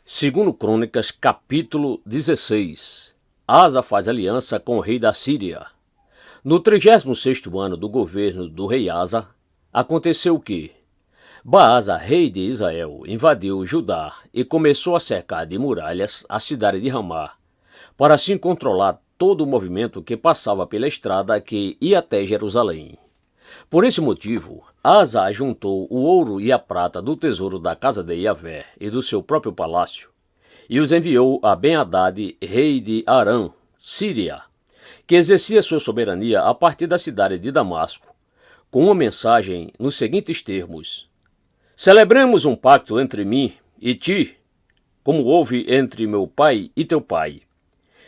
Segundo Crônicas, capítulo 16. Asa faz aliança com o rei da Síria. No 36º ano do governo do rei Asa, aconteceu que Baasa, rei de Israel, invadiu Judá e começou a cercar de muralhas a cidade de Ramá, para assim controlar todo o movimento que passava pela estrada que ia até Jerusalém. Por esse motivo, Asa juntou o ouro e a prata do tesouro da casa de Iavé e do seu próprio palácio, e os enviou a Ben-Hadad, rei de Arã, Síria, que exercia sua soberania a partir da cidade de Damasco, com uma mensagem nos seguintes termos: Celebremos um pacto entre mim e ti, como houve entre meu pai e teu pai.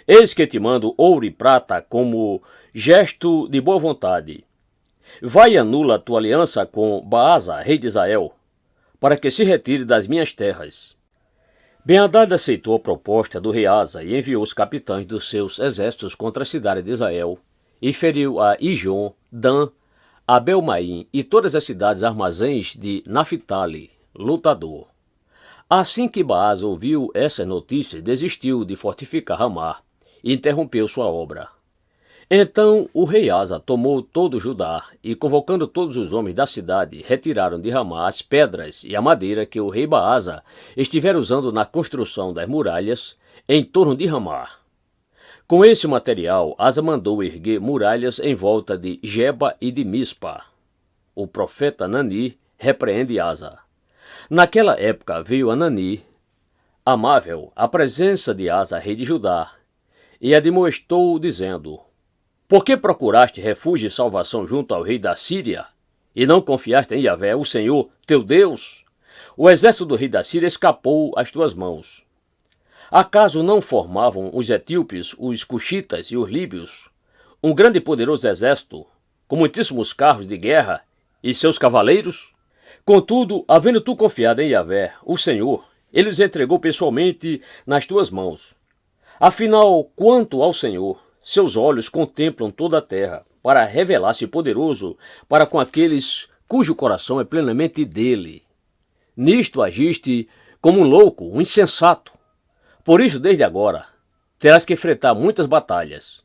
Eis que te mando ouro e prata como gesto de boa vontade. Vai e anula a tua aliança com Baasa, rei de Israel, para que se retire das minhas terras. Ben-Hadad aceitou a proposta do rei Asa e enviou os capitães dos seus exércitos contra a cidade de Israel, e feriu a Ijon, Dan, Abel-Maim e todas as cidades armazéns de Naphtali, lutador. Assim que Baasa ouviu essas notícias, desistiu de fortificar Ramá e interrompeu sua obra. Então o rei Asa tomou todo Judá e, convocando todos os homens da cidade, retiraram de Ramá as pedras e a madeira que o rei Baasa estivera usando na construção das muralhas em torno de Ramá. Com esse material, Asa mandou erguer muralhas em volta de Geba e de Mispa. O profeta Anani repreende Asa. Naquela época veio Anani, amável, à presença de Asa, rei de Judá, e admoestou, dizendo: Por que procuraste refúgio e salvação junto ao rei da Síria, e não confiaste em Iavé, o Senhor, teu Deus? O exército do rei da Síria escapou às tuas mãos. Acaso não formavam os etíopes, os cuxitas e os líbios um grande e poderoso exército, com muitíssimos carros de guerra e seus cavaleiros? Contudo, havendo tu confiado em Iavé, o Senhor, ele os entregou pessoalmente nas tuas mãos. Afinal, quanto ao Senhor, seus olhos contemplam toda a terra, para revelar-se poderoso para com aqueles cujo coração é plenamente dele. Nisto agiste como um louco, um insensato. Por isso, desde agora, terás que enfrentar muitas batalhas.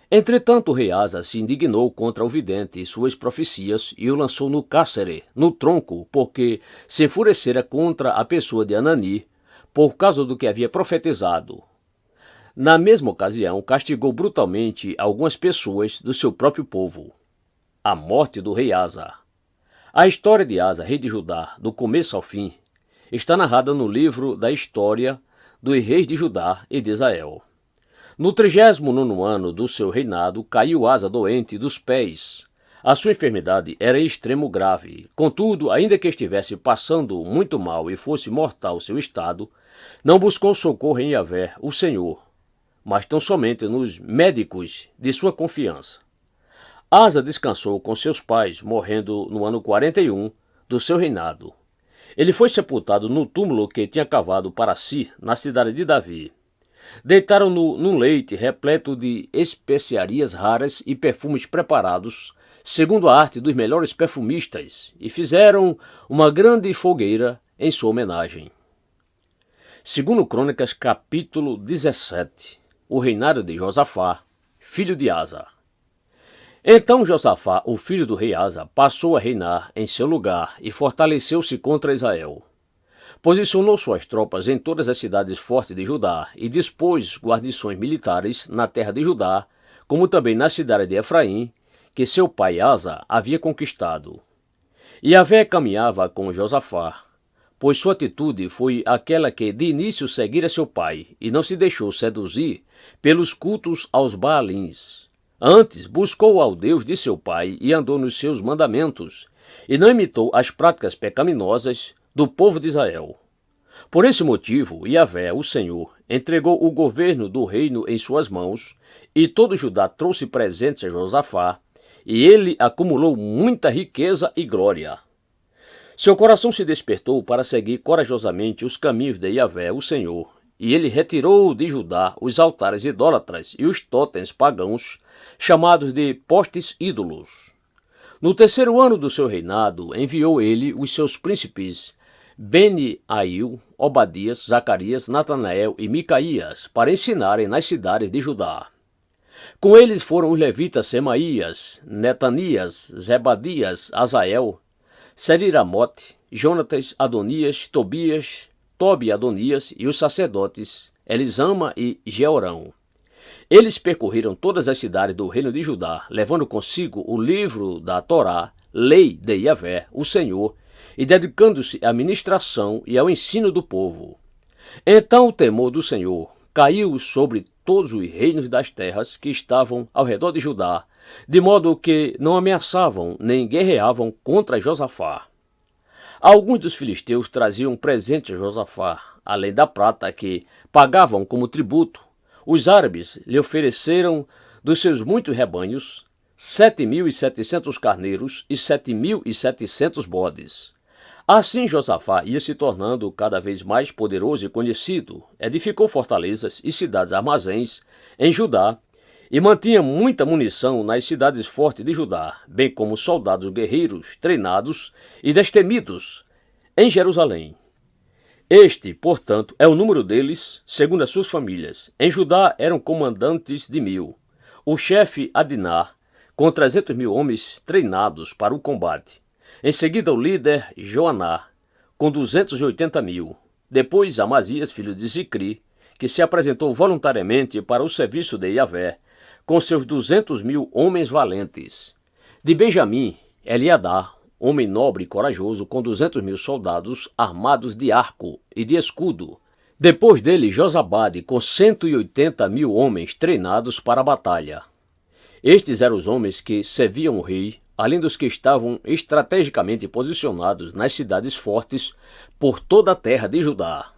Entretanto, o rei Asa se indignou contra o vidente e suas profecias e o lançou no cárcere, no tronco, porque se enfurecera contra a pessoa de Anani, por causa do que havia profetizado. Na mesma ocasião, castigou brutalmente algumas pessoas do seu próprio povo. A morte do rei Asa. A história de Asa, rei de Judá, do começo ao fim, está narrada no livro da história dos reis de Judá e de Israel. No 39º ano do seu reinado, caiu Asa doente dos pés. A sua enfermidade era extremo grave. Contudo, ainda que estivesse passando muito mal e fosse mortal seu estado, não buscou socorro em Iavé, o Senhor, mas tão somente nos médicos de sua confiança. Asa descansou com seus pais, morrendo no ano 41 do seu reinado. Ele foi sepultado no túmulo que tinha cavado para si, na cidade de Davi. Deitaram-no num leite repleto de especiarias raras e perfumes preparados, segundo a arte dos melhores perfumistas, e fizeram uma grande fogueira em sua homenagem. Segundo Crônicas, capítulo 17. O reinado de Josafá, filho de Asa. Então Josafá, o filho do rei Asa, passou a reinar em seu lugar e fortaleceu-se contra Israel. Posicionou suas tropas em todas as cidades fortes de Judá e dispôs guarnições militares na terra de Judá, como também na cidade de Efraim, que seu pai Asa havia conquistado. Iavé caminhava com Josafá, pois sua atitude foi aquela que de início seguira seu pai e não se deixou seduzir pelos cultos aos Baalins. Antes, buscou ao Deus de seu pai e andou nos seus mandamentos, e não imitou as práticas pecaminosas do povo de Israel. Por esse motivo, Iavé, o Senhor, entregou o governo do reino em suas mãos, e todo Judá trouxe presentes a Josafá, e ele acumulou muita riqueza e glória. Seu coração se despertou para seguir corajosamente os caminhos de Iavé, o Senhor, e ele retirou de Judá os altares idólatras e os totens pagãos, chamados de postes ídolos. No 3º ano do seu reinado, enviou ele os seus príncipes Beni-Ail, Obadias, Zacarias, Natanael e Micaías, para ensinarem nas cidades de Judá. Com eles foram os levitas Semaías, Netanias, Zebadias, Azael, Seriramote, Jonatas, Adonias, Tobias, Tobi Adonias e os sacerdotes Elisama e Jeorão. Eles percorreram todas as cidades do reino de Judá, levando consigo o livro da Torá, lei de Yahvé, o Senhor, e dedicando-se à ministração e ao ensino do povo. Então o temor do Senhor caiu sobre todos os reinos das terras que estavam ao redor de Judá, de modo que não ameaçavam nem guerreavam contra Josafá. Alguns dos filisteus traziam presente a Josafá, além da prata que pagavam como tributo. Os árabes lhe ofereceram dos seus muitos rebanhos 7.700 carneiros e 7.700 bodes. Assim Josafá ia se tornando cada vez mais poderoso e conhecido, edificou fortalezas e cidades armazéns em Judá e mantinha muita munição nas cidades fortes de Judá, bem como soldados guerreiros treinados e destemidos em Jerusalém. Este, portanto, é o número deles, segundo as suas famílias. Em Judá eram comandantes de 1.000. O chefe Adiná, com 300.000 homens treinados para o combate. Em seguida o líder Joaná, com 280.000. Depois Amazias, filho de Zicri, que se apresentou voluntariamente para o serviço de Yahvé, com seus 200.000 homens valentes. De Benjamim, Eliadá, homem nobre e corajoso, com 200.000 soldados armados de arco e de escudo. Depois dele, Josabade, com 180.000 homens treinados para a batalha. Estes eram os homens que serviam o rei, além dos que estavam estrategicamente posicionados nas cidades fortes por toda a terra de Judá.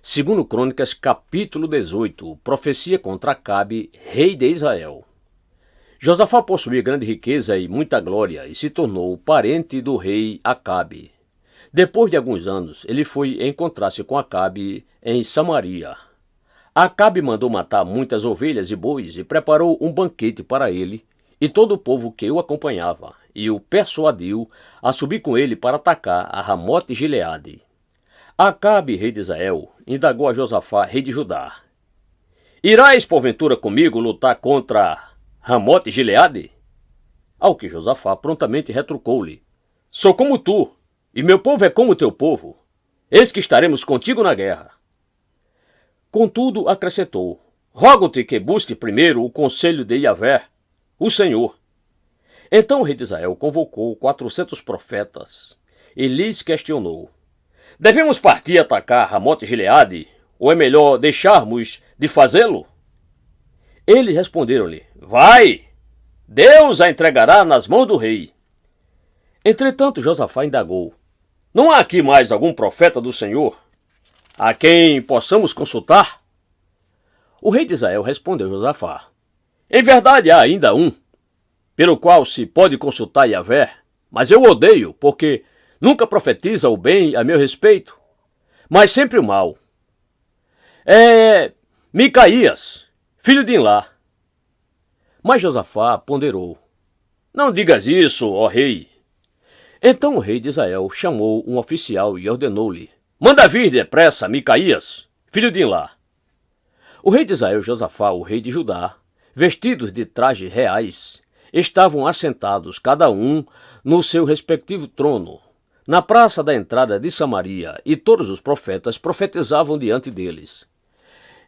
Segundo Crônicas, capítulo 18, profecia contra Acabe, rei de Israel. Josafá possuía grande riqueza e muita glória e se tornou parente do rei Acabe. Depois de alguns anos, ele foi encontrar-se com Acabe em Samaria. Acabe mandou matar muitas ovelhas e bois e preparou um banquete para ele e todo o povo que o acompanhava, e o persuadiu a subir com ele para atacar a Ramote Gileade. Acabe, rei de Israel, indagou a Josafá, rei de Judá: Irás, porventura, comigo lutar contra Ramote Gileade? Ao que Josafá prontamente retrucou-lhe: Sou como tu, e meu povo é como teu povo. Eis que estaremos contigo na guerra. Contudo, acrescentou: Rogo-te que busque primeiro o conselho de Yahvé, o Senhor. Então o rei de Israel convocou 400 profetas e lhes questionou: Devemos partir e atacar Ramote Gileade, ou é melhor deixarmos de fazê-lo? Eles responderam-lhe: Vai! Deus a entregará nas mãos do rei. Entretanto, Josafá indagou: Não há aqui mais algum profeta do Senhor, a quem possamos consultar? O rei de Israel respondeu a Josafá: Em verdade há ainda um, pelo qual se pode consultar Yahvé, mas eu o odeio, porque nunca profetiza o bem a meu respeito, mas sempre o mal. É Micaías, filho de Imlá. Mas Josafá ponderou: Não digas isso, ó rei. Então o rei de Israel chamou um oficial e ordenou-lhe: Manda vir depressa Micaías, filho de Imlá. O rei de Israel e Josafá, o rei de Judá, vestidos de trajes reais, estavam assentados cada um no seu respectivo trono, na praça da entrada de Samaria, e todos os profetas profetizavam diante deles.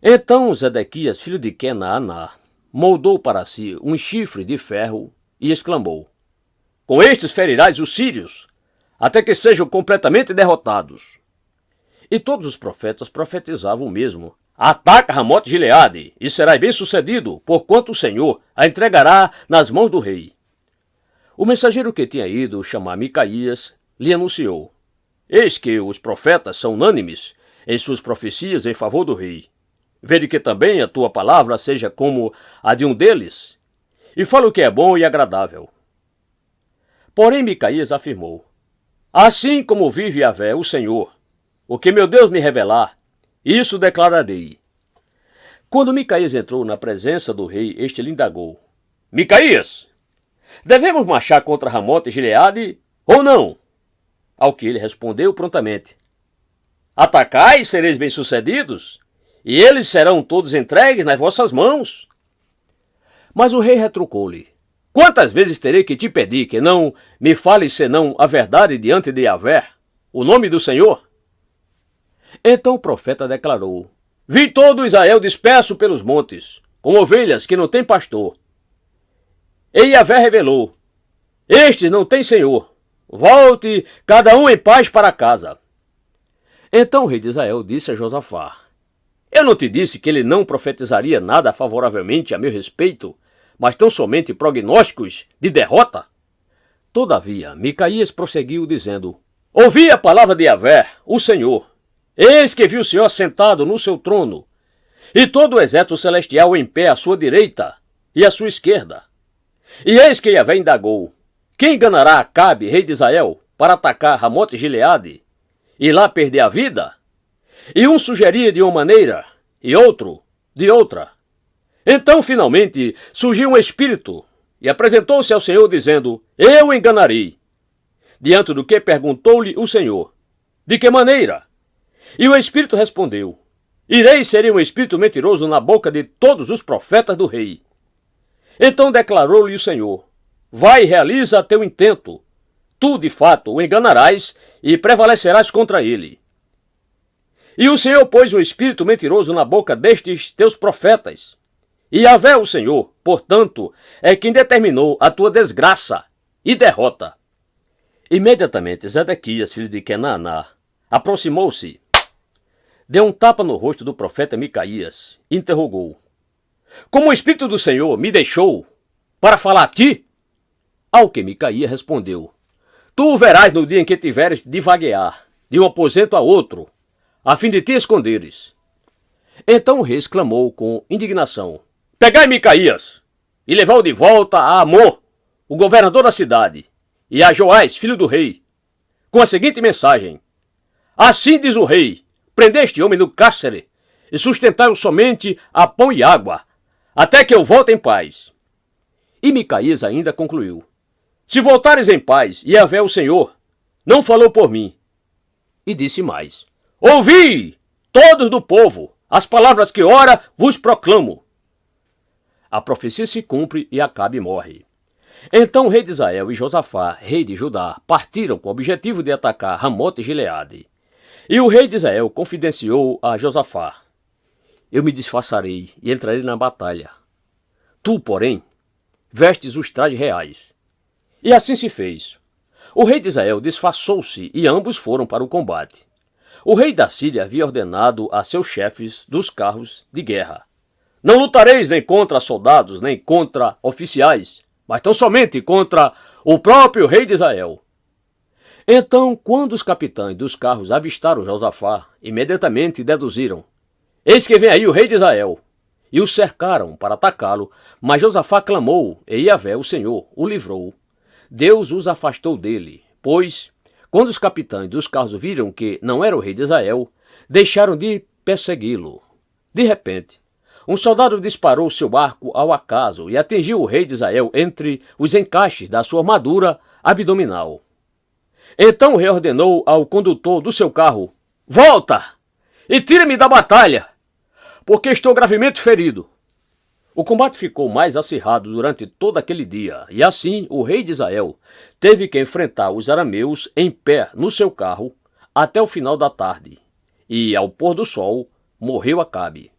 Então Zedequias, filho de Kenaaná, moldou para si um chifre de ferro e exclamou: Com estes ferirás os sírios, até que sejam completamente derrotados. E todos os profetas profetizavam o mesmo: Ataca Ramote Gileade, e serás bem-sucedido, porquanto o Senhor a entregará nas mãos do rei. O mensageiro que tinha ido chamar Micaías lhe anunciou: Eis que os profetas são unânimes em suas profecias em favor do rei. Vede que também a tua palavra seja como a de um deles, e fala o que é bom e agradável. Porém Micaías afirmou: Assim como vive Yahvé, o Senhor, o que meu Deus me revelar, isso declararei. Quando Micaías entrou na presença do rei, este lhe indagou: Micaías, devemos marchar contra Ramote Gileade ou não? Ao que ele respondeu prontamente: Atacai e sereis bem-sucedidos, e eles serão todos entregues nas vossas mãos. Mas o rei retrucou-lhe: Quantas vezes terei que te pedir que não me fales senão a verdade diante de Yahvé, o nome do Senhor? Então o profeta declarou: Vi todo Israel disperso pelos montes, como ovelhas que não têm pastor. E Yahvé revelou: Estes não têm senhor. Volte cada um em paz para casa. Então o rei de Israel disse a Josafá: Eu não te disse que ele não profetizaria nada favoravelmente a meu respeito, mas tão somente prognósticos de derrota? Todavia, Micaías prosseguiu dizendo: Ouvi a palavra de Yahvé, o Senhor. Eis que vi o Senhor sentado no seu trono, e todo o exército celestial em pé à sua direita e à sua esquerda. E eis que Yahvé indagou: Quem enganará Acabe, rei de Israel, para atacar Ramote Gileade e lá perder a vida? E um sugeria de uma maneira, e outro de outra. Então, finalmente, surgiu um espírito e apresentou-se ao Senhor, dizendo: Eu enganarei. Diante do que perguntou-lhe o Senhor: De que maneira? E o espírito respondeu: Irei ser um espírito mentiroso na boca de todos os profetas do rei. Então declarou-lhe o Senhor: Vai e realiza teu intento. Tu, de fato, o enganarás e prevalecerás contra ele. E o Senhor pôs um espírito mentiroso na boca destes teus profetas. E Yahvé, o Senhor, portanto, é quem determinou a tua desgraça e derrota. Imediatamente Zedequias, filho de Kenaná, aproximou-se, deu um tapa no rosto do profeta Micaías e interrogou: Como o Espírito do Senhor me deixou para falar a ti? Ao que Micaías respondeu: Tu o verás no dia em que tiveres de vaguear de um aposento a outro, a fim de te esconderes. Então o rei exclamou com indignação: Pegai Micaías e levai-o de volta a Amon, o governador da cidade, e a Joás, filho do rei, com a seguinte mensagem: Assim diz o rei: prendei este homem no cárcere e sustentai-o somente a pão e água, até que eu volte em paz. E Micaías ainda concluiu: Se voltares em paz, e Yahvé o Senhor não falou por mim. E disse mais: Ouvi, todos do povo, as palavras que ora vos proclamo. A profecia se cumpre e Acabe morre. Então o rei de Israel e Josafá, rei de Judá, partiram com o objetivo de atacar Ramote Gileade. E o rei de Israel confidenciou a Josafá: Eu me disfarçarei e entrarei na batalha. Tu, porém, vestes os trajes reais. E assim se fez. O rei de Israel disfarçou-se e ambos foram para o combate. O rei da Síria havia ordenado a seus chefes dos carros de guerra: Não lutareis nem contra soldados, nem contra oficiais, mas tão somente contra o próprio rei de Israel. Então, quando os capitães dos carros avistaram Josafá, imediatamente deduziram: Eis que vem aí o rei de Israel. E o cercaram para atacá-lo, mas Josafá clamou, e Yahvé, o Senhor, o livrou. Deus os afastou dele, pois, quando os capitães dos carros viram que não era o rei de Israel, deixaram de persegui-lo. De repente, um soldado disparou seu arco ao acaso e atingiu o rei de Israel entre os encaixes da sua armadura abdominal. Então o rei ordenou ao condutor do seu carro: Volta e tira-me da batalha, porque estou gravemente ferido. O combate ficou mais acirrado durante todo aquele dia, e assim o rei de Israel teve que enfrentar os arameus em pé no seu carro até o final da tarde. E ao pôr do sol morreu Acabe.